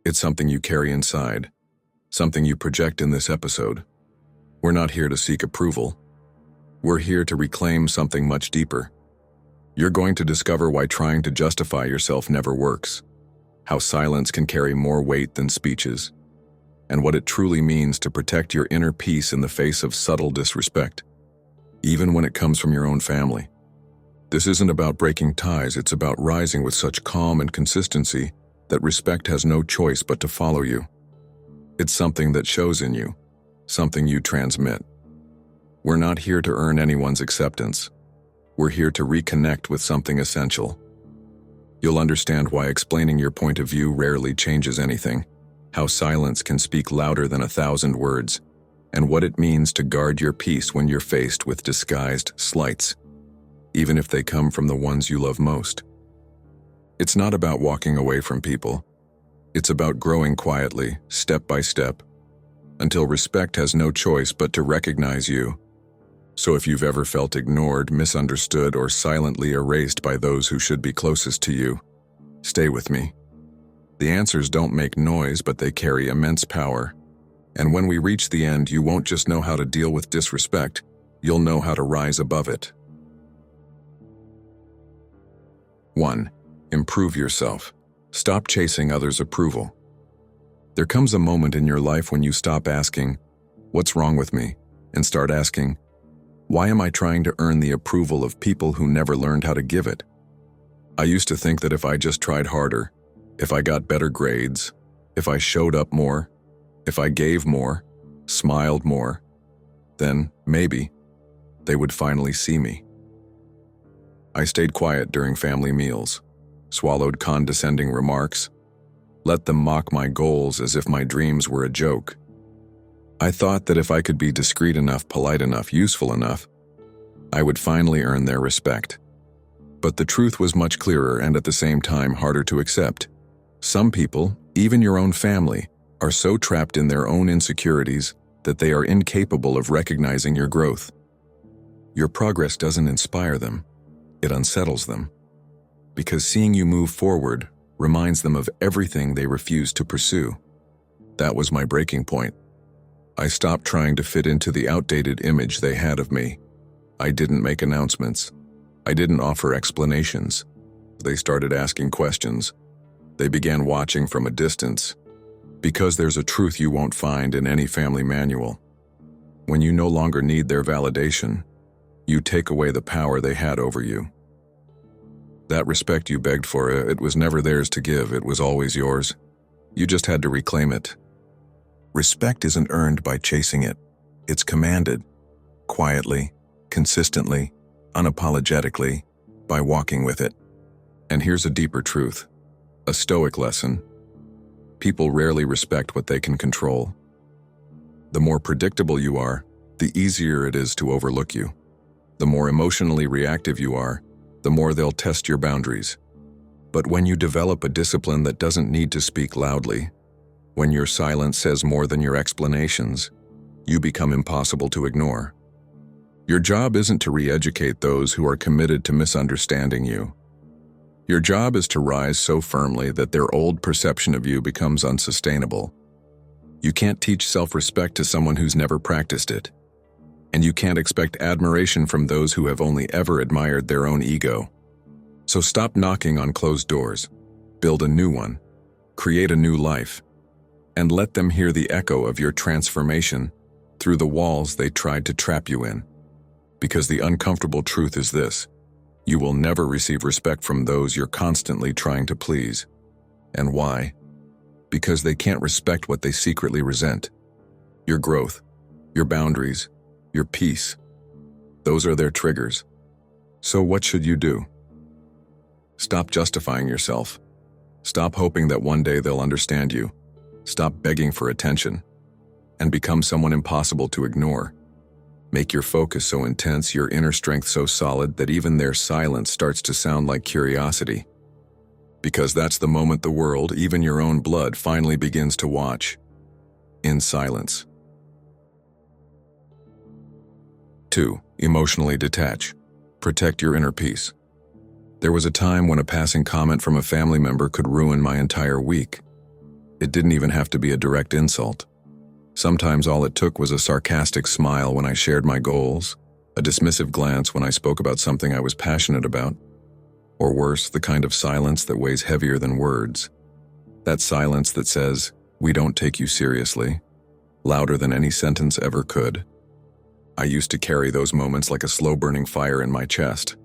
It's something you carry inside, something you project in this episode. We're not here to seek approval. We're here to reclaim something much deeper. You're going to discover why trying to justify yourself never works, how silence can carry more weight than speeches, and what it truly means to protect your inner peace in the face of subtle disrespect, even when it comes from your own family. This isn't about breaking ties, it's about rising with such calm and consistency that respect has no choice but to follow you. It's something that shows in you, something you transmit. We're not here to earn anyone's acceptance. We're here to reconnect with something essential. You'll understand why explaining your point of view rarely changes anything, how silence can speak louder than 1,000 words, and what it means to guard your peace when you're faced with disguised slights, even if they come from the ones you love most. It's not about walking away from people. It's about growing quietly, step by step, until respect has no choice but to recognize you. So if you've ever felt ignored, misunderstood, or silently erased by those who should be closest to you, stay with me. The answers don't make noise, but they carry immense power. And when we reach the end, you won't just know how to deal with disrespect, you'll know how to rise above it. 1. Improve yourself. Stop chasing others' approval. There comes a moment in your life when you stop asking, "What's wrong with me?" and start asking, "Why am I trying to earn the approval of people who never learned how to give it?" I used to think that if I just tried harder, if I got better grades, if I showed up more, if I gave more, smiled more, then maybe they would finally see me. I stayed quiet during family meals, swallowed condescending remarks, let them mock my goals as if my dreams were a joke. I thought that if I could be discreet enough, polite enough, useful enough, I would finally earn their respect. But the truth was much clearer and at the same time harder to accept. Some people, even your own family, are so trapped in their own insecurities that they are incapable of recognizing your growth. Your progress doesn't inspire them, it unsettles them. Because seeing you move forward reminds them of everything they refuse to pursue. That was my breaking point. I stopped trying to fit into the outdated image they had of me. I didn't make announcements. I didn't offer explanations. They started asking questions. They began watching from a distance. Because there's a truth you won't find in any family manual. When you no longer need their validation, you take away the power they had over you. That respect you begged for, it was never theirs to give, it was always yours. You just had to reclaim it. Respect isn't earned by chasing it. It's commanded, quietly, consistently, unapologetically, by walking with it. And here's a deeper truth, a Stoic lesson. People rarely respect what they can control. The more predictable you are, the easier it is to overlook you. The more emotionally reactive you are, the more they'll test your boundaries. But when you develop a discipline that doesn't need to speak loudly, when your silence says more than your explanations, you become impossible to ignore. Your job isn't to re-educate those who are committed to misunderstanding you. Your job is to rise so firmly that their old perception of you becomes unsustainable. You can't teach self-respect to someone who's never practiced it. And you can't expect admiration from those who have only ever admired their own ego. So stop knocking on closed doors, build a new one, create a new life, and let them hear the echo of your transformation through the walls they tried to trap you in. Because the uncomfortable truth is this: you will never receive respect from those you're constantly trying to please. And why? Because they can't respect what they secretly resent. Your growth, your boundaries, your peace. Those are their triggers. So what should you do? Stop justifying yourself. Stop hoping that one day they'll understand you. Stop begging for attention. And become someone impossible to ignore. Make your focus so intense, your inner strength so solid that even their silence starts to sound like curiosity. Because that's the moment the world, even your own blood, finally begins to watch. In silence. 2. Emotionally detach. Protect your inner peace. There was a time when a passing comment from a family member could ruin my entire week. It didn't even have to be a direct insult. Sometimes all it took was a sarcastic smile when I shared my goals, a dismissive glance when I spoke about something I was passionate about, or worse, the kind of silence that weighs heavier than words. That silence that says, "We don't take you seriously," louder than any sentence ever could. I used to carry those moments like a slow-burning fire in my chest.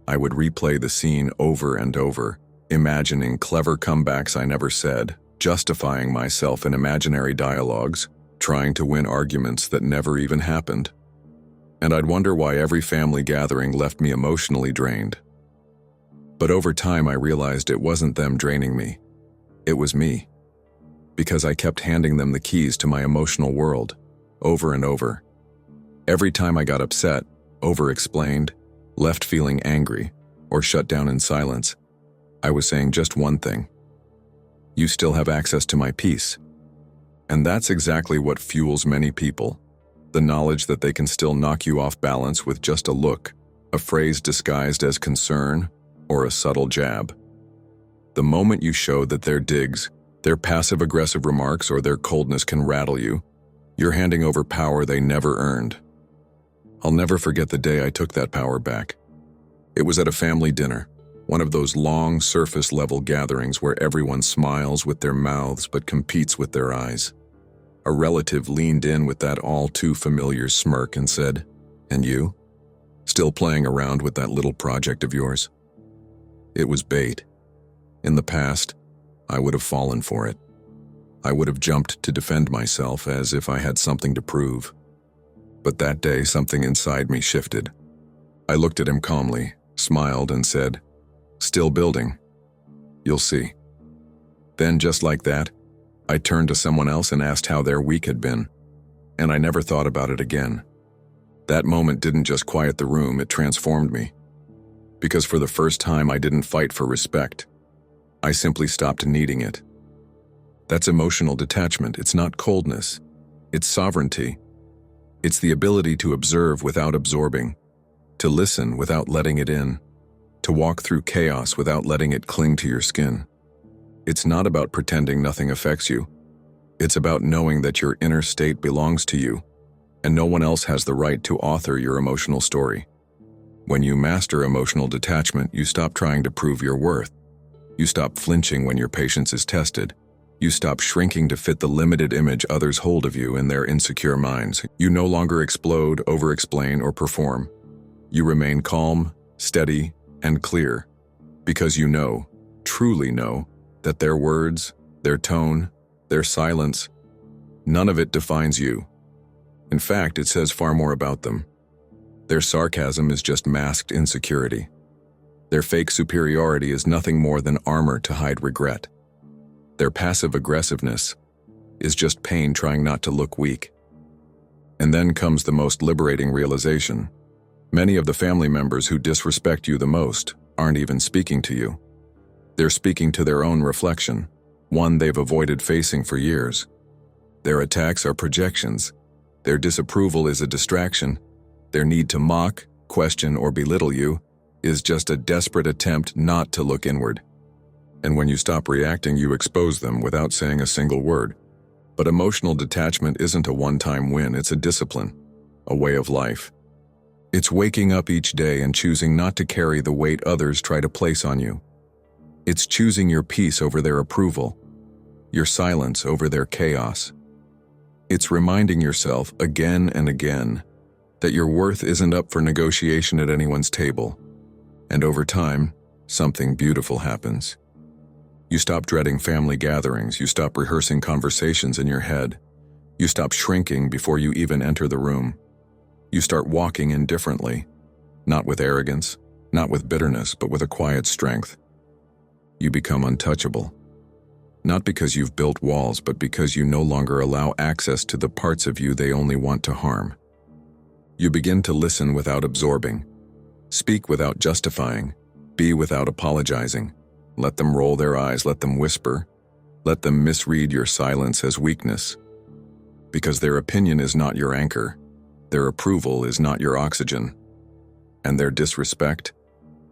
I would replay the scene over and over, imagining clever comebacks I never said, justifying myself in imaginary dialogues, trying to win arguments that never even happened. And I'd wonder why every family gathering left me emotionally drained. But over time I realized it wasn't them draining me. It was me. Because I kept handing them the keys to my emotional world, over and over. Every time I got upset, over-explained, left feeling angry, or shut down in silence, I was saying just one thing: you still have access to my peace. And that's exactly what fuels many people, the knowledge that they can still knock you off balance with just a look, a phrase disguised as concern, or a subtle jab. The moment you show that their digs, their passive-aggressive remarks, or their coldness can rattle you, you're handing over power they never earned. I'll never forget the day I took that power back. It was at a family dinner, one of those long, surface-level gatherings where everyone smiles with their mouths but competes with their eyes. A relative leaned in with that all-too-familiar smirk and said, "And you? Still playing around with that little project of yours?" It was bait. In the past, I would have fallen for it. I would have jumped to defend myself as if I had something to prove. But that day, something inside me shifted. I looked at him calmly, smiled, and said, "Still building. You'll see." Then, just like that, I turned to someone else and asked how their week had been, and I never thought about it again. That moment didn't just quiet the room, it transformed me. Because for the first time, I didn't fight for respect. I simply stopped needing it. That's emotional detachment. It's not coldness. It's sovereignty. It's the ability to observe without absorbing, to listen without letting it in, to walk through chaos without letting it cling to your skin. It's not about pretending nothing affects you. It's about knowing that your inner state belongs to you, and no one else has the right to author your emotional story. When you master emotional detachment, you stop trying to prove your worth. You stop flinching when your patience is tested. You stop shrinking to fit the limited image others hold of you in their insecure minds. You no longer explode, over-explain, or perform. You remain calm, steady, and clear, because you know, truly know, that their words, their tone, their silence, none of it defines you. In fact, it says far more about them. Their sarcasm is just masked insecurity. Their fake superiority is nothing more than armor to hide regret. Their passive aggressiveness is just pain trying not to look weak. And then comes the most liberating realization. Many of the family members who disrespect you the most aren't even speaking to you. They're speaking to their own reflection, one they've avoided facing for years. Their attacks are projections. Their disapproval is a distraction. Their need to mock, question, or belittle you is just a desperate attempt not to look inward. And when you stop reacting, you expose them without saying a single word. But emotional detachment isn't a one-time win, it's a discipline, a way of life. It's waking up each day and choosing not to carry the weight others try to place on you. It's choosing your peace over their approval, your silence over their chaos. It's reminding yourself again and again that your worth isn't up for negotiation at anyone's table. And over time, something beautiful happens. You stop dreading family gatherings, you stop rehearsing conversations in your head. You stop shrinking before you even enter the room. You start walking in differently, not with arrogance, not with bitterness, but with a quiet strength. You become untouchable. Not because you've built walls, but because you no longer allow access to the parts of you they only want to harm. You begin to listen without absorbing, speak without justifying, be without apologizing. Let them roll their eyes, let them whisper, let them misread your silence as weakness. Because their opinion is not your anchor, their approval is not your oxygen, and their disrespect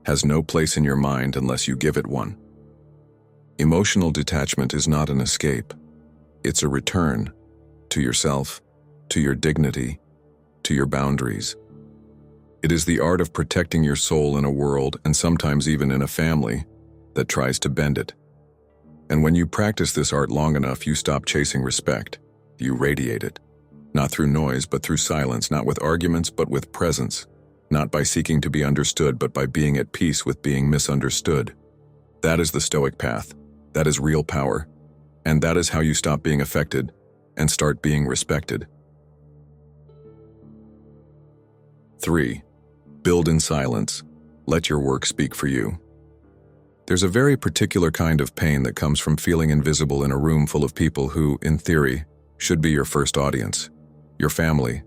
has no place in your mind unless you give it one. Emotional detachment is not an escape. It's a return to yourself, to your dignity, to your boundaries. It is the art of protecting your soul in a world, and sometimes even in a family, that tries to bend it. And when you practice this art long enough, you stop chasing respect. You radiate it. Not through noise, but through silence, not with arguments, but with presence. Not by seeking to be understood, but by being at peace with being misunderstood. That is the Stoic path. That is real power. And that is how you stop being affected and start being respected. 3. Build in silence. Let your work speak for you. There's a very particular kind of pain that comes from feeling invisible in a room full of people who, in theory, should be your first audience, your family.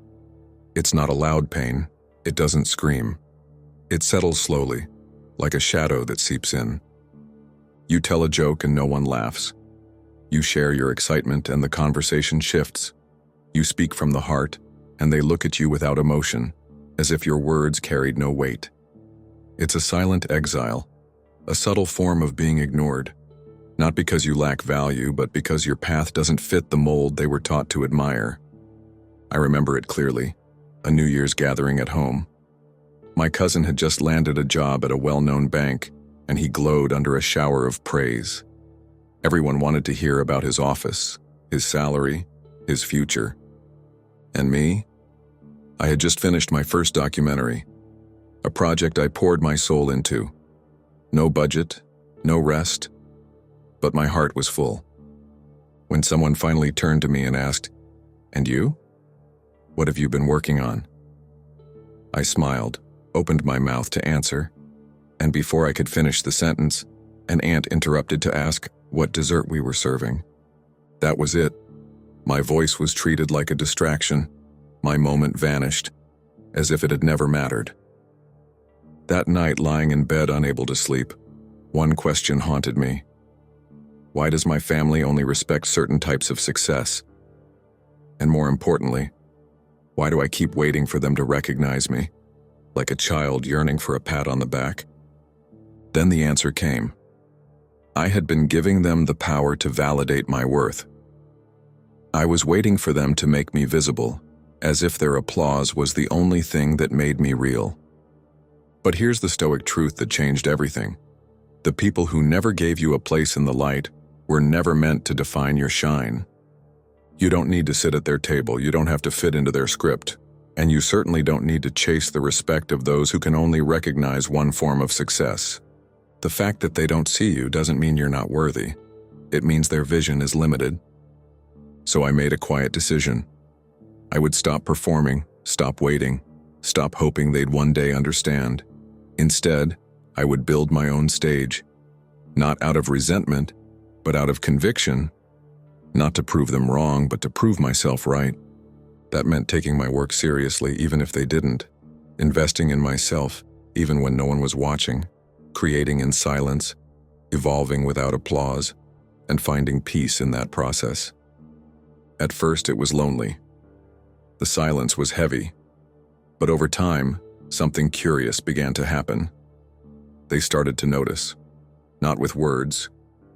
It's not a loud pain. It doesn't scream. It settles slowly, like a shadow that seeps in. You tell a joke and no one laughs. You share your excitement and the conversation shifts. You speak from the heart, and they look at you without emotion, as if your words carried no weight. It's a silent exile, a subtle form of being ignored, not because you lack value, but because your path doesn't fit the mold they were taught to admire. I remember it clearly, a New Year's gathering at home. My cousin had just landed a job at a well-known bank, and he glowed under a shower of praise. Everyone wanted to hear about his office, his salary, his future. And me? I had just finished my first documentary, a project I poured my soul into. No budget, no rest, but my heart was full. When someone finally turned to me and asked, "And you? What have you been working on?" I smiled, opened my mouth to answer, and before I could finish the sentence, an aunt interrupted to ask what dessert we were serving. That was it. My voice was treated like a distraction. My moment vanished, as if it had never mattered. That night, lying in bed unable to sleep, one question haunted me. Why does my family only respect certain types of success? And more importantly, why do I keep waiting for them to recognize me, like a child yearning for a pat on the back? Then the answer came. I had been giving them the power to validate my worth. I was waiting for them to make me visible, as if their applause was the only thing that made me real. But here's the Stoic truth that changed everything. The people who never gave you a place in the light were never meant to define your shine. You don't need to sit at their table, you don't have to fit into their script, and you certainly don't need to chase the respect of those who can only recognize one form of success. The fact that they don't see you doesn't mean you're not worthy. It means their vision is limited. So I made a quiet decision. I would stop performing, stop waiting, stop hoping they'd one day understand. Instead, I would build my own stage, not out of resentment, but out of conviction, not to prove them wrong, but to prove myself right. That meant taking my work seriously, even if they didn't, investing in myself, even when no one was watching, creating in silence, evolving without applause, and finding peace in that process. At first, it was lonely. The silence was heavy, but over time, something curious began to happen. They started to notice, not with words,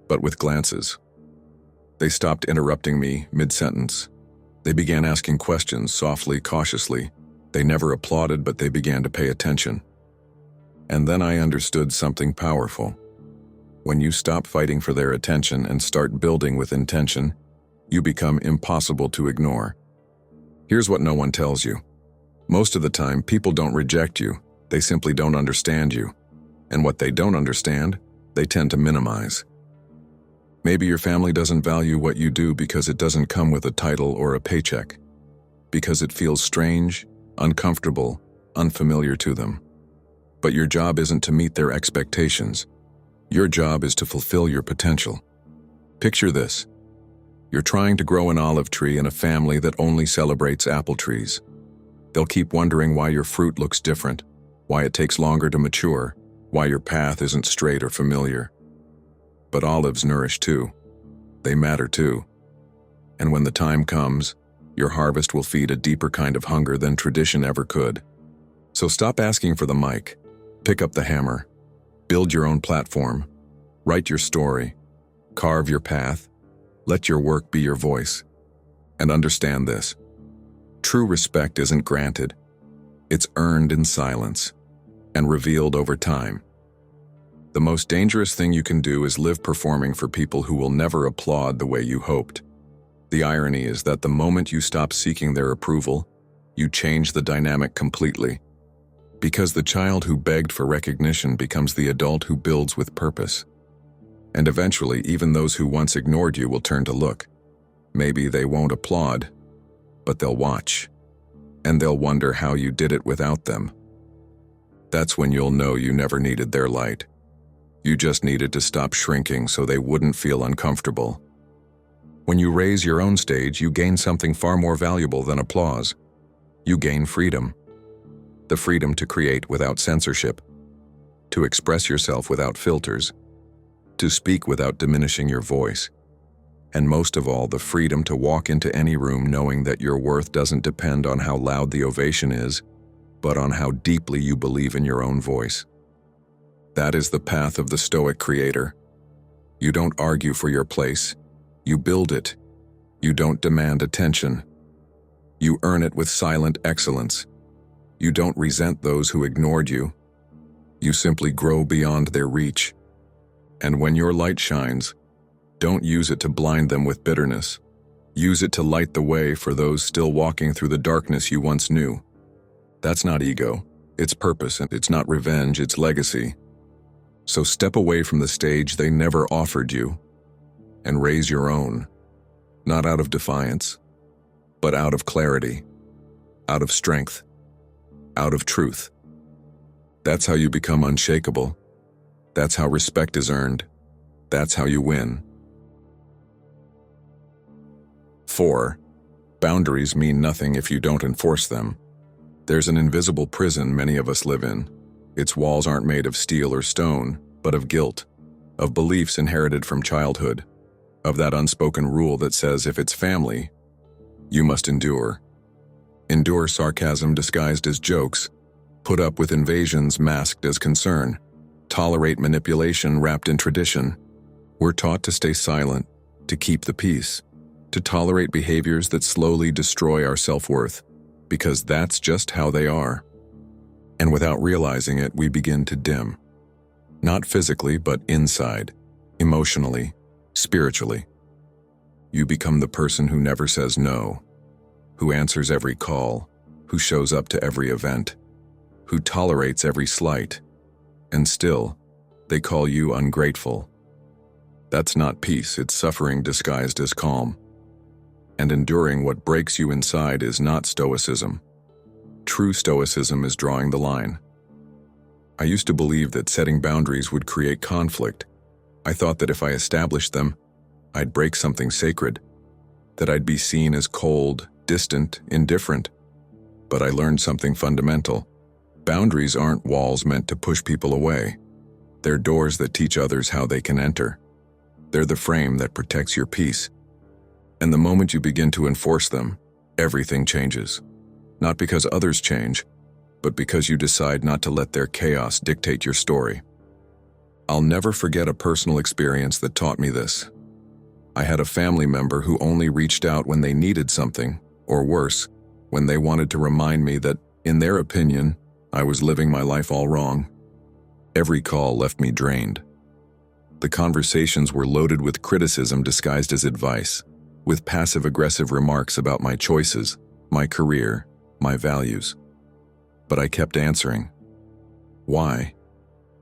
but with glances. They stopped interrupting me mid-sentence. They began asking questions softly, cautiously. They never applauded, but they began to pay attention. And then I understood something powerful. When you stop fighting for their attention and start building with intention, you become impossible to ignore. Here's what no one tells you. Most of the time, people don't reject you, they simply don't understand you. And what they don't understand, they tend to minimize. Maybe your family doesn't value what you do because it doesn't come with a title or a paycheck, because it feels strange, uncomfortable, unfamiliar to them. But your job isn't to meet their expectations. Your job is to fulfill your potential. Picture this. You're trying to grow an olive tree in a family that only celebrates apple trees. They'll keep wondering why your fruit looks different, why it takes longer to mature, why your path isn't straight or familiar. But olives nourish too. They matter too. And when the time comes, your harvest will feed a deeper kind of hunger than tradition ever could. So stop asking for the mic. Pick up the hammer. Build your own platform. Write your story. Carve your path. Let your work be your voice. And understand this. True respect isn't granted. It's earned in silence and revealed over time. The most dangerous thing you can do is live performing for people who will never applaud the way you hoped. The irony is that the moment you stop seeking their approval, you change the dynamic completely. Because the child who begged for recognition becomes the adult who builds with purpose. And eventually, even those who once ignored you will turn to look. Maybe they won't applaud, but they'll watch. And they'll wonder how you did it without them. That's when you'll know you never needed their light. You just needed to stop shrinking so they wouldn't feel uncomfortable. When you raise your own stage, you gain something far more valuable than applause. You gain freedom. The freedom to create without censorship, to express yourself without filters, to speak without diminishing your voice, and most of all, the freedom to walk into any room knowing that your worth doesn't depend on how loud the ovation is, but on how deeply you believe in your own voice. That is the path of the Stoic creator. You don't argue for your place. You build it. You don't demand attention. You earn it with silent excellence. You don't resent those who ignored you. You simply grow beyond their reach. And when your light shines, don't use it to blind them with bitterness. Use it to light the way for those still walking through the darkness you once knew. That's not ego. It's purpose, and it's not revenge, it's legacy. So step away from the stage they never offered you and raise your own, not out of defiance, but out of clarity, out of strength, out of truth. That's how you become unshakable. That's how respect is earned. That's how you win. 4. Boundaries mean nothing if you don't enforce them. There's an invisible prison many of us live in. Its walls aren't made of steel or stone, but of guilt, of beliefs inherited from childhood, of that unspoken rule that says if it's family, you must endure. Endure sarcasm disguised as jokes, put up with invasions masked as concern, tolerate manipulation wrapped in tradition. We're taught to stay silent, to keep the peace, to tolerate behaviors that slowly destroy our self-worth, because that's just how they are. And without realizing it, we begin to dim. Not physically, but inside, emotionally, spiritually. You become the person who never says no, who answers every call, who shows up to every event, who tolerates every slight, and still, they call you ungrateful. That's not peace, it's suffering disguised as calm. And enduring what breaks you inside is not stoicism. True stoicism is drawing the line. I used to believe that setting boundaries would create conflict. I thought that if I established them, I'd break something sacred, that I'd be seen as cold, distant, indifferent. But I learned something fundamental. Boundaries aren't walls meant to push people away. They're doors that teach others how they can enter. They're the frame that protects your peace. And the moment you begin to enforce them, everything changes. Not because others change, but because you decide not to let their chaos dictate your story. I'll never forget a personal experience that taught me this. I had a family member who only reached out when they needed something, or worse, when they wanted to remind me that, in their opinion, I was living my life all wrong. Every call left me drained. The conversations were loaded with criticism disguised as advice, with passive-aggressive remarks about my choices, my career, my values. But I kept answering. Why?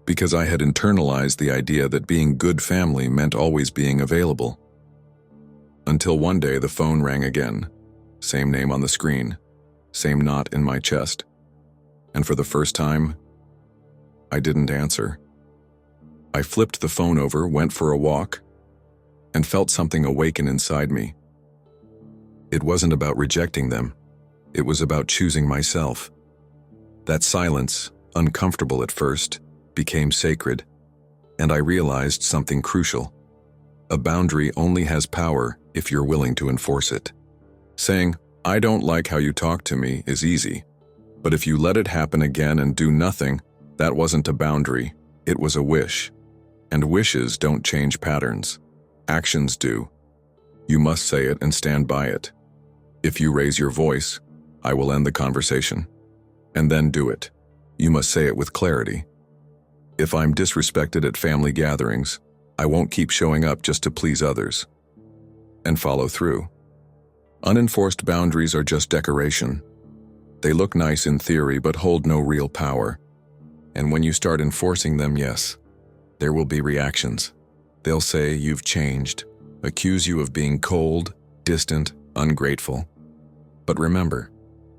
Because I had internalized the idea that being good family meant always being available. Until one day the phone rang again. Same name on the screen, same knot in my chest. And for the first time, I didn't answer. I flipped the phone over, went for a walk, and felt something awaken inside me. It wasn't about rejecting them. It was about choosing myself. That silence, uncomfortable at first, became sacred, and I realized something crucial. A boundary only has power if you're willing to enforce it. Saying, "I don't like how you talk to me," is easy. But if you let it happen again and do nothing, that wasn't a boundary, it was a wish. And wishes don't change patterns. Actions do. You must say it and stand by it. If you raise your voice, I will end the conversation. And then do it. You must say it with clarity. If I'm disrespected at family gatherings, I won't keep showing up just to please others. And follow through. Unenforced boundaries are just decoration. They look nice in theory but hold no real power. And when you start enforcing them, yes, there will be reactions. They'll say you've changed, accuse you of being cold, distant, ungrateful. But remember,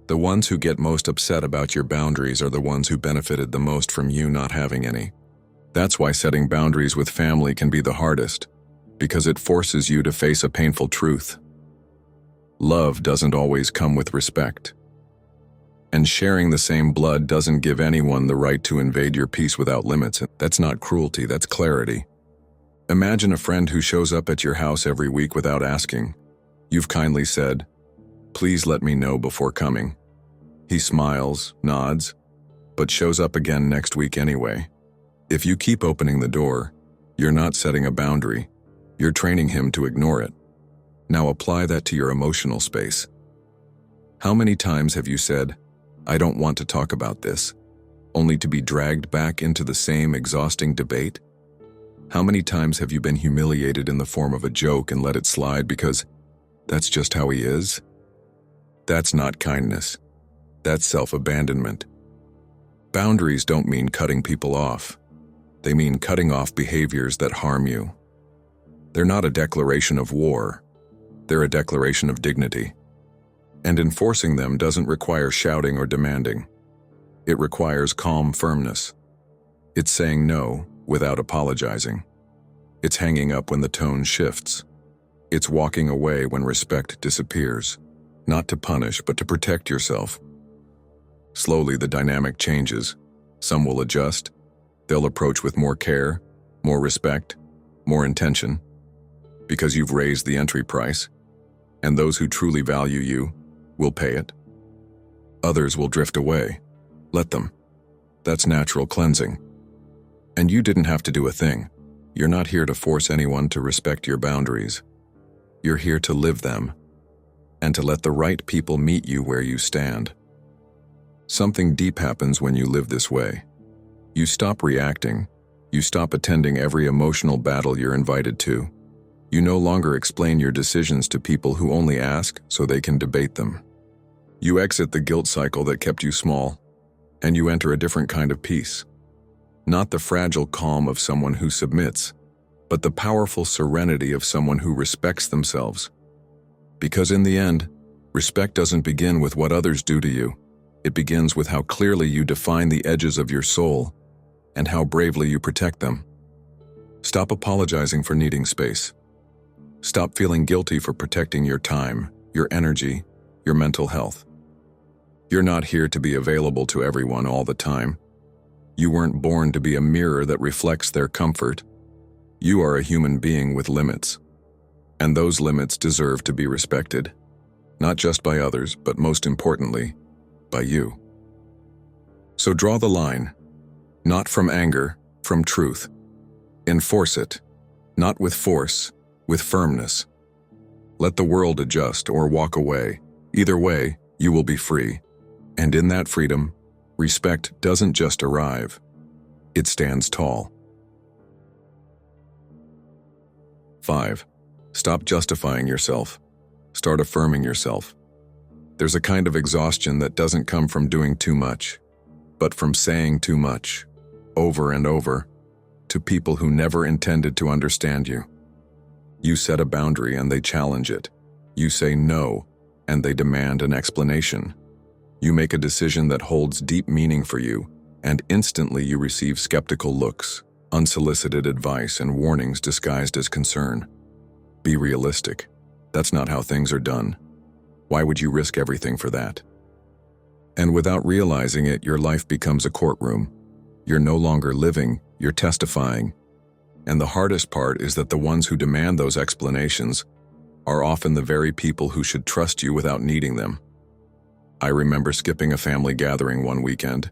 the ones who get most upset about your boundaries are the ones who benefited the most from you not having any. That's why setting boundaries with family can be the hardest, because it forces you to face a painful truth. Love doesn't always come with respect. And sharing the same blood doesn't give anyone the right to invade your peace without limits. That's not cruelty, that's clarity. Imagine a friend who shows up at your house every week without asking. You've kindly said, "Please let me know before coming." He smiles, nods, but shows up again next week anyway. If you keep opening the door, you're not setting a boundary. You're training him to ignore it. Now apply that to your emotional space. How many times have you said, "I don't want to talk about this," only to be dragged back into the same exhausting debate? How many times have you been humiliated in the form of a joke and let it slide because that's just how he is? That's not kindness. That's self-abandonment. Boundaries don't mean cutting people off. They mean cutting off behaviors that harm you. They're not a declaration of war. They're a declaration of dignity. And enforcing them doesn't require shouting or demanding. It requires calm firmness. It's saying no without apologizing. It's hanging up when the tone shifts. It's walking away when respect disappears, not to punish but to protect yourself. Slowly the dynamic changes. Some will adjust. They'll approach with more care, more respect, more intention, because you've raised the entry price. And those who truly value you will pay it. Others will drift away. Let them. That's natural cleansing. And you didn't have to do a thing. You're not here to force anyone to respect your boundaries. You're here to live them, and to let the right people meet you where you stand. Something deep happens when you live this way. You stop reacting. You stop attending every emotional battle you're invited to. You no longer explain your decisions to people who only ask so they can debate them. You exit the guilt cycle that kept you small, and you enter a different kind of peace. Not the fragile calm of someone who submits, but the powerful serenity of someone who respects themselves. Because in the end, respect doesn't begin with what others do to you. It begins with how clearly you define the edges of your soul and how bravely you protect them. Stop apologizing for needing space. Stop feeling guilty for protecting your time, your energy, your mental health. You're not here to be available to everyone all the time. You weren't born to be a mirror that reflects their comfort. You are a human being with limits. And those limits deserve to be respected. Not just by others, but most importantly, by you. So draw the line. Not from anger, from truth. Enforce it. Not with force, with firmness. Let the world adjust or walk away. Either way, you will be free. And in that freedom, respect doesn't just arrive. It stands tall. 5. Stop justifying yourself. Start affirming yourself. There's a kind of exhaustion that doesn't come from doing too much, but from saying too much, over and over, to people who never intended to understand you. You set a boundary and they challenge it. You say no, and they demand an explanation. You make a decision that holds deep meaning for you, and instantly you receive skeptical looks, unsolicited advice, and warnings disguised as concern. Be realistic. That's not how things are done. Why would you risk everything for that? And without realizing it, your life becomes a courtroom. You're no longer living, you're testifying. And the hardest part is that the ones who demand those explanations are often the very people who should trust you without needing them. I remember skipping a family gathering one weekend.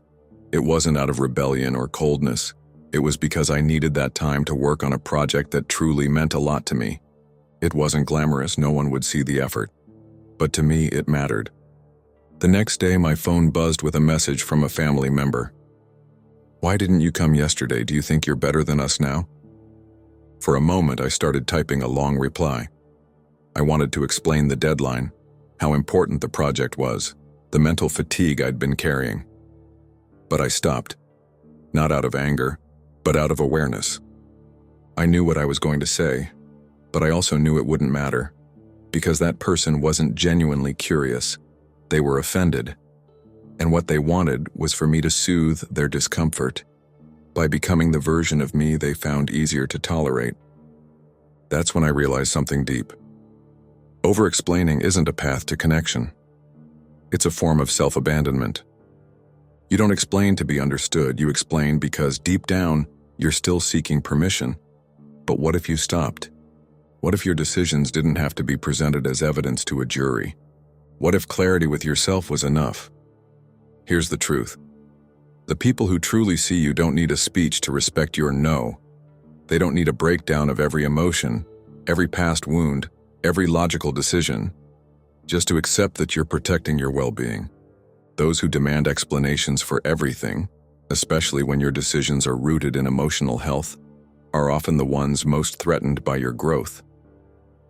It wasn't out of rebellion or coldness. It was because I needed that time to work on a project that truly meant a lot to me. It wasn't glamorous, no one would see the effort. But to me, it mattered. The next day, my phone buzzed with a message from a family member. "Why didn't you come yesterday? Do you think you're better than us now?" For a moment, I started typing a long reply. I wanted to explain the deadline, how important the project was, the mental fatigue I'd been carrying. But I stopped, not out of anger, but out of awareness. I knew what I was going to say, but I also knew it wouldn't matter, because that person wasn't genuinely curious. They were offended, and what they wanted was for me to soothe their discomfort by becoming the version of me they found easier to tolerate. That's when I realized something deep. Over-explaining isn't a path to connection. It's a form of self-abandonment. You don't explain to be understood, you explain because deep down, you're still seeking permission. But what if you stopped? What if your decisions didn't have to be presented as evidence to a jury? What if clarity with yourself was enough? Here's the truth. The people who truly see you don't need a speech to respect your no. They don't need a breakdown of every emotion, every past wound, every logical decision, just to accept that you're protecting your well-being. Those who demand explanations for everything, especially when your decisions are rooted in emotional health, are often the ones most threatened by your growth.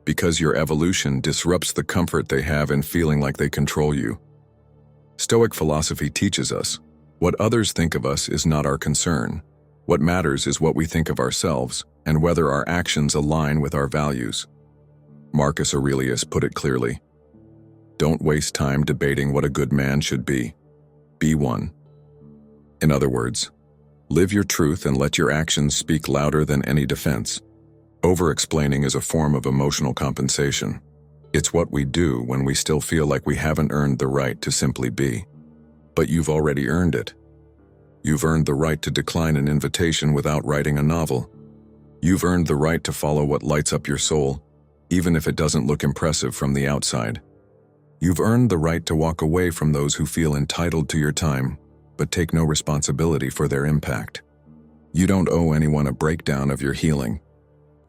Because your evolution disrupts the comfort they have in feeling like they control you. Stoic philosophy teaches us, what others think of us is not our concern. What matters is what we think of ourselves and whether our actions align with our values. Marcus Aurelius put it clearly. Don't waste time debating what a good man should be. Be one. In other words, live your truth and let your actions speak louder than any defense. Over-explaining is a form of emotional compensation. It's what we do when we still feel like we haven't earned the right to simply be. But you've already earned it. You've earned the right to decline an invitation without writing a novel. You've earned the right to follow what lights up your soul, even if it doesn't look impressive from the outside. You've earned the right to walk away from those who feel entitled to your time, but take no responsibility for their impact. You don't owe anyone a breakdown of your healing.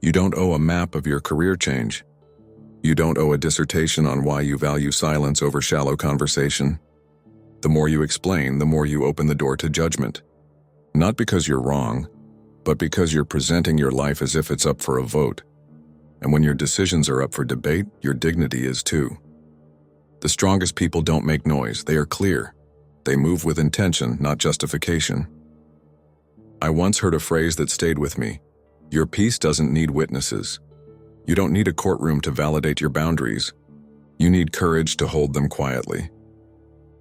You don't owe a map of your career change. You don't owe a dissertation on why you value silence over shallow conversation. The more you explain, the more you open the door to judgment. Not because you're wrong, but because you're presenting your life as if it's up for a vote. And when your decisions are up for debate, your dignity is too. The strongest people don't make noise, they are clear. They move with intention, not justification. I once heard a phrase that stayed with me. Your peace doesn't need witnesses. You don't need a courtroom to validate your boundaries. You need courage to hold them quietly.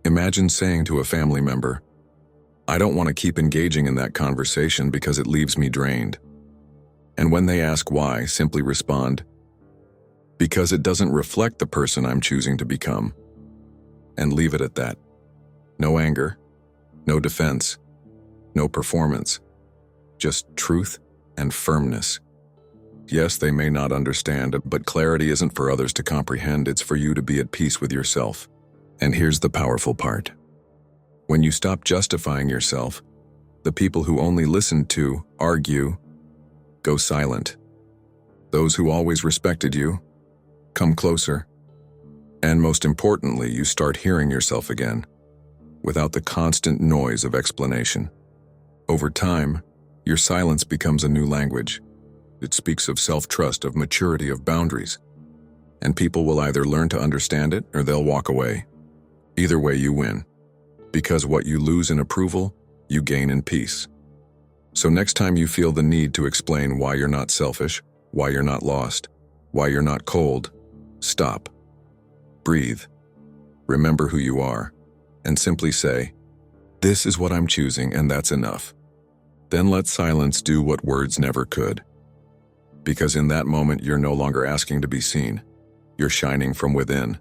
Imagine saying to a family member, "I don't want to keep engaging in that conversation because it leaves me drained." And when they ask why, simply respond, "Because it doesn't reflect the person I'm choosing to become." And leave it at that. No anger, no defense, no performance, just truth and firmness. Yes, they may not understand, but clarity isn't for others to comprehend, it's for you to be at peace with yourself. And here's the powerful part. When you stop justifying yourself, the people who only listen to, argue, go silent. Those who always respected you, come closer. And most importantly, you start hearing yourself again, without the constant noise of explanation. Over time, your silence becomes a new language. It speaks of self-trust, of maturity, of boundaries. And people will either learn to understand it or they'll walk away. Either way, you win. Because what you lose in approval, you gain in peace. So next time you feel the need to explain why you're not selfish, why you're not lost, why you're not cold, stop. Breathe. Remember who you are. And simply say, "This is what I'm choosing, and that's enough." Then let silence do what words never could. Because in that moment, you're no longer asking to be seen. You're shining from within.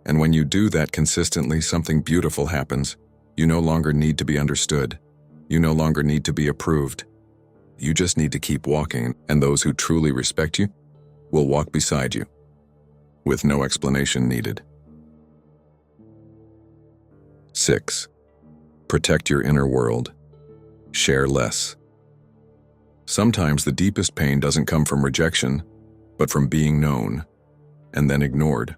And when you do that consistently, something beautiful happens. You no longer need to be understood. You no longer need to be approved. You just need to keep walking, and those who truly respect you will walk beside you, with no explanation needed. 6. Protect your inner world. Share less. Sometimes the deepest pain doesn't come from rejection, but from being known and then ignored.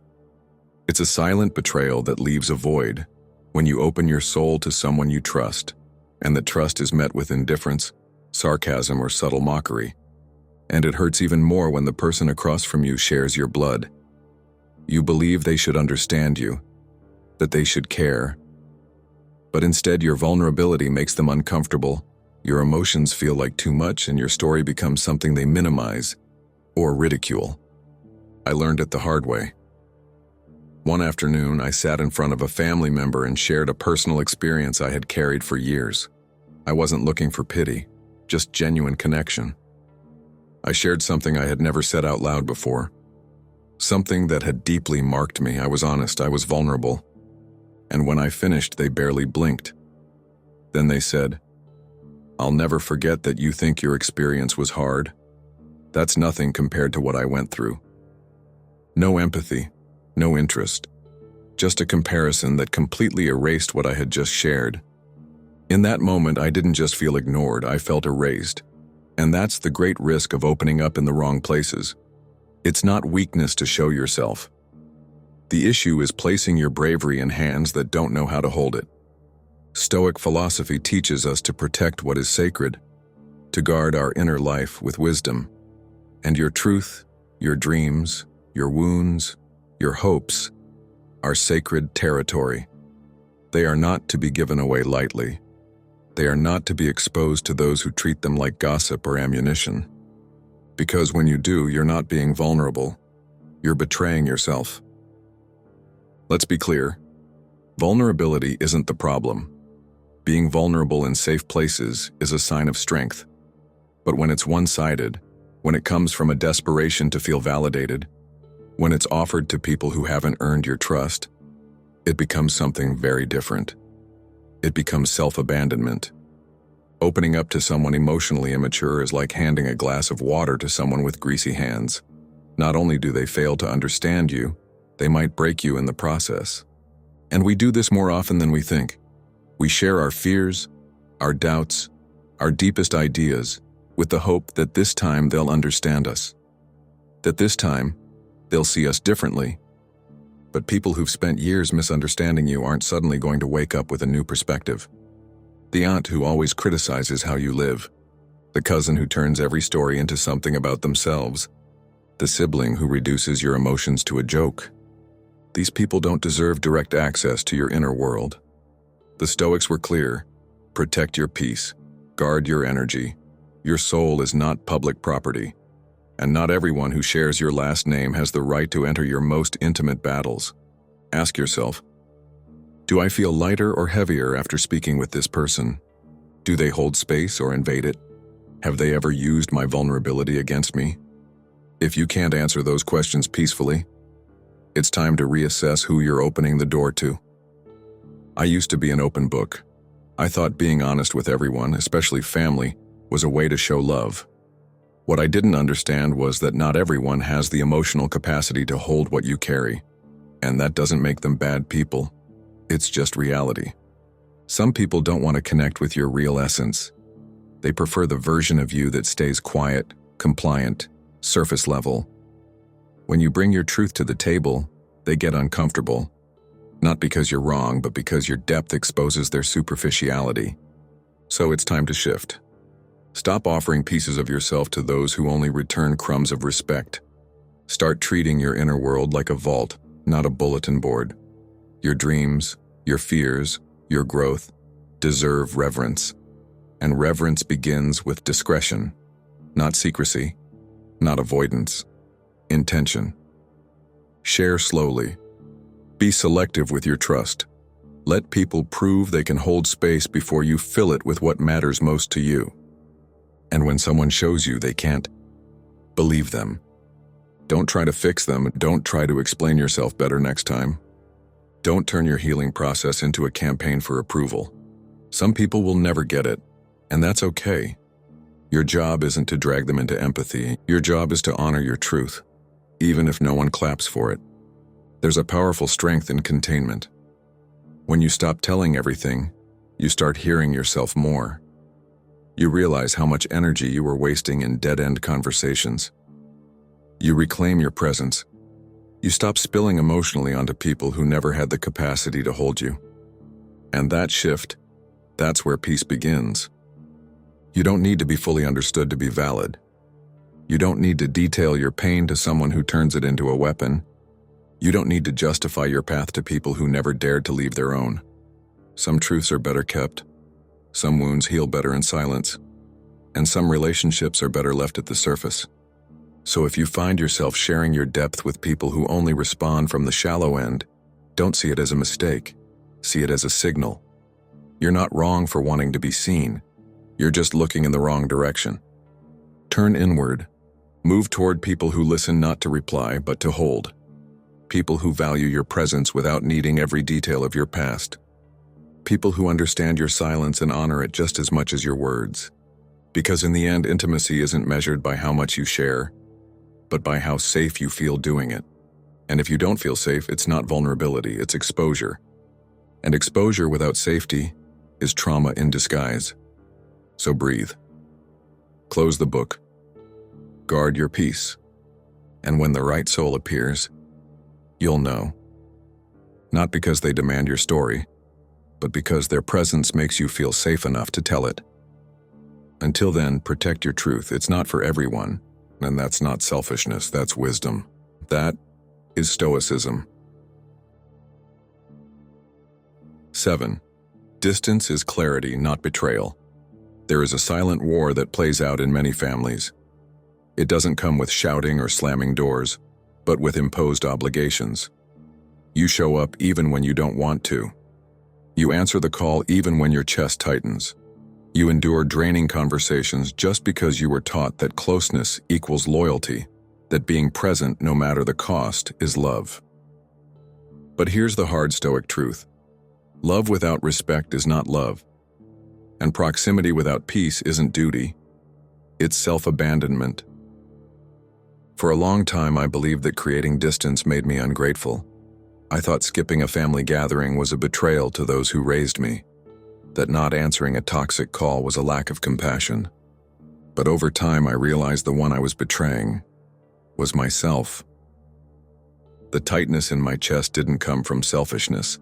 It's a silent betrayal that leaves a void when you open your soul to someone you trust, and that trust is met with indifference, sarcasm, or subtle mockery. And it hurts even more when the person across from you shares your blood. You believe they should understand you, that they should care. But instead, your vulnerability makes them uncomfortable, your emotions feel like too much, and your story becomes something they minimize or ridicule. I learned it the hard way. One afternoon, I sat in front of a family member and shared a personal experience I had carried for years. I wasn't looking for pity, just genuine connection. I shared something I had never said out loud before. Something that had deeply marked me. I was honest, I was vulnerable. And when I finished, they barely blinked. Then they said, "I'll never forget that you think your experience was hard. That's nothing compared to what I went through." No empathy, no interest, just a comparison that completely erased what I had just shared. In that moment, I didn't just feel ignored, I felt erased. And that's the great risk of opening up in the wrong places. It's not weakness to show yourself. The issue is placing your bravery in hands that don't know how to hold it. Stoic philosophy teaches us to protect what is sacred, to guard our inner life with wisdom. And your truth, your dreams, your wounds, your hopes are sacred territory. They are not to be given away lightly. They are not to be exposed to those who treat them like gossip or ammunition. Because when you do, you're not being vulnerable. You're betraying yourself. Let's be clear. Vulnerability isn't the problem. Being vulnerable in safe places is a sign of strength. But when it's one-sided, when it comes from a desperation to feel validated, when it's offered to people who haven't earned your trust, it becomes something very different. It becomes self-abandonment. Opening up to someone emotionally immature is like handing a glass of water to someone with greasy hands. Not only do they fail to understand you, they might break you in the process. And we do this more often than we think. We share our fears, our doubts, our deepest ideas, with the hope that this time they'll understand us. That this time, they'll see us differently. But people who've spent years misunderstanding you aren't suddenly going to wake up with a new perspective. The aunt who always criticizes how you live, the cousin who turns every story into something about themselves, the sibling who reduces your emotions to a joke. These people don't deserve direct access to your inner world. The Stoics were clear: protect your peace, guard your energy. Your soul is not public property. And not everyone who shares your last name has the right to enter your most intimate battles. Ask yourself, do I feel lighter or heavier after speaking with this person? Do they hold space or invade it? Have they ever used my vulnerability against me? If you can't answer those questions peacefully, it's time to reassess who you're opening the door to. I used to be an open book. I thought being honest with everyone, especially family, was a way to show love. What I didn't understand was that not everyone has the emotional capacity to hold what you carry, and that doesn't make them bad people. It's just reality. Some people don't want to connect with your real essence. They prefer the version of you that stays quiet, compliant, surface level. When you bring your truth to the table, they get uncomfortable. Not because you're wrong, but because your depth exposes their superficiality. So it's time to shift. Stop offering pieces of yourself to those who only return crumbs of respect. Start treating your inner world like a vault, not a bulletin board. Your dreams, your fears, your growth deserve reverence. And reverence begins with discretion, not secrecy, not avoidance, intention. Share slowly. Be selective with your trust. Let people prove they can hold space before you fill it with what matters most to you. And when someone shows you they can't, believe them. Don't try to fix them. Don't try to explain yourself better next time. Don't turn your healing process into a campaign for approval. Some people will never get it, and that's okay. Your job isn't to drag them into empathy. Your job is to honor your truth, even if no one claps for it. There's a powerful strength in containment. When you stop telling everything, you start hearing yourself more. You realize how much energy you were wasting in dead-end conversations. You reclaim your presence. You stop spilling emotionally onto people who never had the capacity to hold you. And that shift, that's where peace begins. You don't need to be fully understood to be valid. You don't need to detail your pain to someone who turns it into a weapon. You don't need to justify your path to people who never dared to leave their own. Some truths are better kept. Some wounds heal better in silence. And some relationships are better left at the surface. So if you find yourself sharing your depth with people who only respond from the shallow end, don't see it as a mistake. See it as a signal. You're not wrong for wanting to be seen. You're just looking in the wrong direction. Turn inward. Move toward people who listen not to reply, but to hold. People who value your presence without needing every detail of your past. People who understand your silence and honor it just as much as your words. Because in the end, intimacy isn't measured by how much you share, but by how safe you feel doing it. And if you don't feel safe, it's not vulnerability, it's exposure. And exposure without safety is trauma in disguise. So breathe. Close the book. Guard your peace. And when the right soul appears, you'll know. Not because they demand your story, but because their presence makes you feel safe enough to tell it. Until then, protect your truth. It's not for everyone, and that's not selfishness, that's wisdom. That is Stoicism. 7. Distance is clarity, not betrayal. There is a silent war that plays out in many families. It doesn't come with shouting or slamming doors, but with imposed obligations. You show up even when you don't want to. You answer the call even when your chest tightens. You endure draining conversations just because you were taught that closeness equals loyalty, that being present no matter the cost is love. But here's the hard Stoic truth. Love without respect is not love. And proximity without peace isn't duty. It's self-abandonment. For a long time, I believed that creating distance made me ungrateful. I thought skipping a family gathering was a betrayal to those who raised me, that not answering a toxic call was a lack of compassion. But over time, I realized the one I was betraying was myself. The tightness in my chest didn't come from selfishness.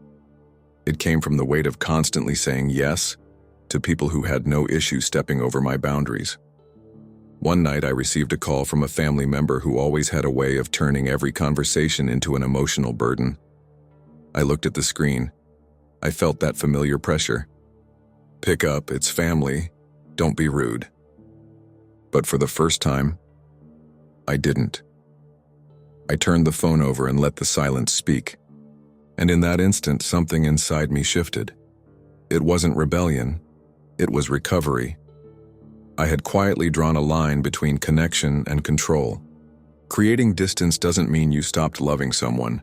It came from the weight of constantly saying yes to people who had no issue stepping over my boundaries. One night, I received a call from a family member who always had a way of turning every conversation into an emotional burden. I looked at the screen. I felt that familiar pressure. Pick up, it's family, don't be rude. But for the first time, I didn't. I turned the phone over and let the silence speak. And in that instant, something inside me shifted. It wasn't rebellion, it was recovery. I had quietly drawn a line between connection and control. Creating distance doesn't mean you stopped loving someone.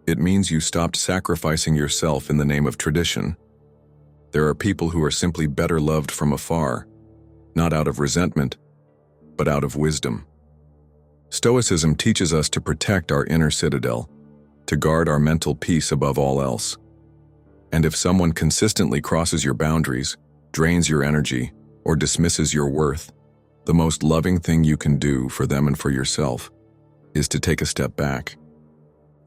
It means you stopped sacrificing yourself in the name of tradition. There are people who are simply better loved from afar, not out of resentment, but out of wisdom. Stoicism teaches us to protect our inner citadel, to guard our mental peace above all else. And if someone consistently crosses your boundaries, drains your energy, or dismisses your worth, the most loving thing you can do for them and for yourself is to take a step back.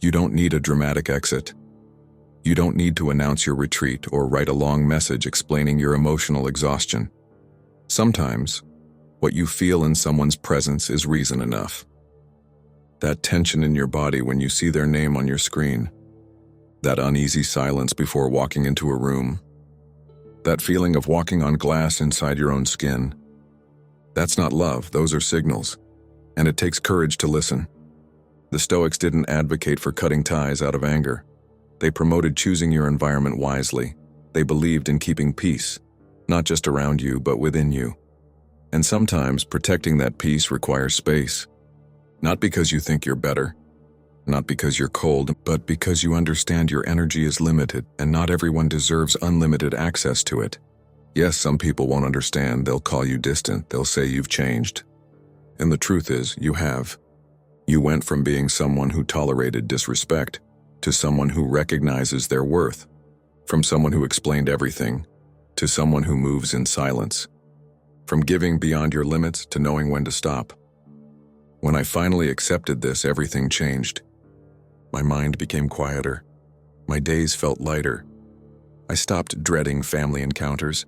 You don't need a dramatic exit. You don't need to announce your retreat or write a long message explaining your emotional exhaustion. Sometimes, what you feel in someone's presence is reason enough. That tension in your body when you see their name on your screen. That uneasy silence before walking into a room. That feeling of walking on glass inside your own skin. That's not love, those are signals. And it takes courage to listen. The Stoics didn't advocate for cutting ties out of anger. They promoted choosing your environment wisely. They believed in keeping peace, not just around you, but within you. And sometimes protecting that peace requires space. Not because you think you're better, not because you're cold, but because you understand your energy is limited and not everyone deserves unlimited access to it. Yes, some people won't understand, they'll call you distant, they'll say you've changed. And the truth is, you have. You went from being someone who tolerated disrespect to someone who recognizes their worth, from someone who explained everything to someone who moves in silence, from giving beyond your limits to knowing when to stop. When I finally accepted this, everything changed. My mind became quieter. My days felt lighter. I stopped dreading family encounters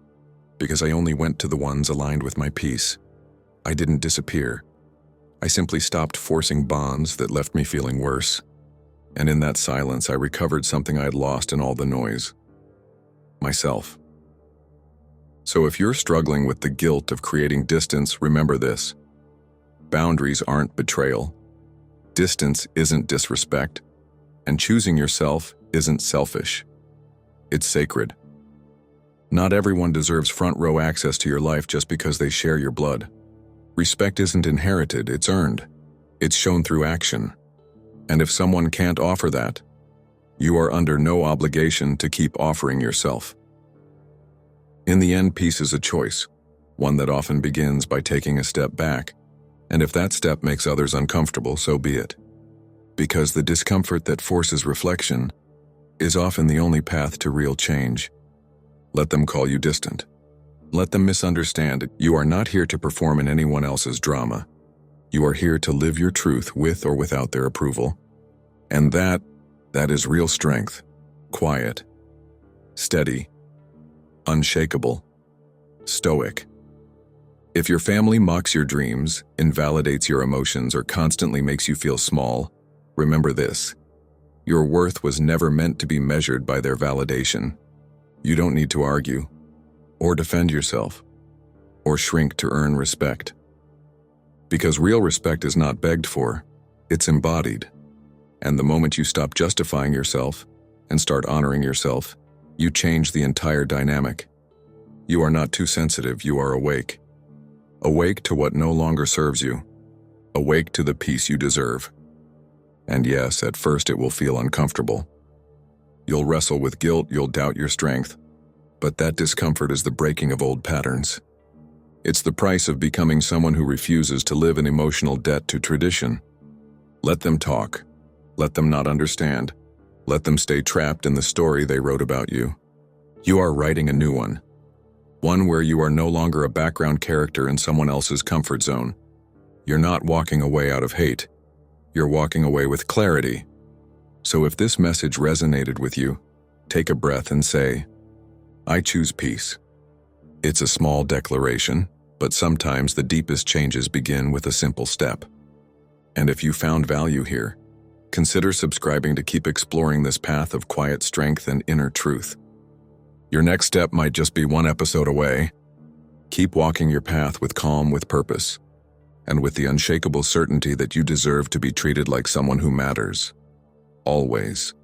because I only went to the ones aligned with my peace. I didn't disappear. I simply stopped forcing bonds that left me feeling worse. And in that silence, I recovered something I had lost in all the noise: myself. So if you're struggling with the guilt of creating distance, remember this: boundaries aren't betrayal. Distance isn't disrespect. And choosing yourself isn't selfish. It's sacred. Not everyone deserves front-row access to your life just because they share your blood. Respect isn't inherited, it's earned. It's shown through action. And if someone can't offer that, you are under no obligation to keep offering yourself. In the end, peace is a choice, one that often begins by taking a step back. And if that step makes others uncomfortable, so be it. Because the discomfort that forces reflection is often the only path to real change. Let them call you distant. Let them misunderstand. You are not here to perform in anyone else's drama. You are here to live your truth with or without their approval. And that is real strength. Quiet, steady, unshakable, stoic. If your family mocks your dreams, invalidates your emotions, or constantly makes you feel small, remember this: your worth was never meant to be measured by their validation. You don't need to argue, or defend yourself, or shrink to earn respect. Because real respect is not begged for, it's embodied. And the moment you stop justifying yourself and start honoring yourself, you change the entire dynamic. You are not too sensitive, you are awake. Awake to what no longer serves you. Awake to the peace you deserve. And yes, at first it will feel uncomfortable. You'll wrestle with guilt, you'll doubt your strength. But that discomfort is the breaking of old patterns. It's the price of becoming someone who refuses to live in emotional debt to tradition. Let them talk. Let them not understand. Let them stay trapped in the story they wrote about you. You are writing a new one. One where you are no longer a background character in someone else's comfort zone. You're not walking away out of hate. You're walking away with clarity. So if this message resonated with you, take a breath and say, I choose peace. It's a small declaration, but sometimes the deepest changes begin with a simple step. And if you found value here, consider subscribing to keep exploring this path of quiet strength and inner truth. Your next step might just be one episode away. Keep walking your path with calm, with purpose, and with the unshakable certainty that you deserve to be treated like someone who matters. Always.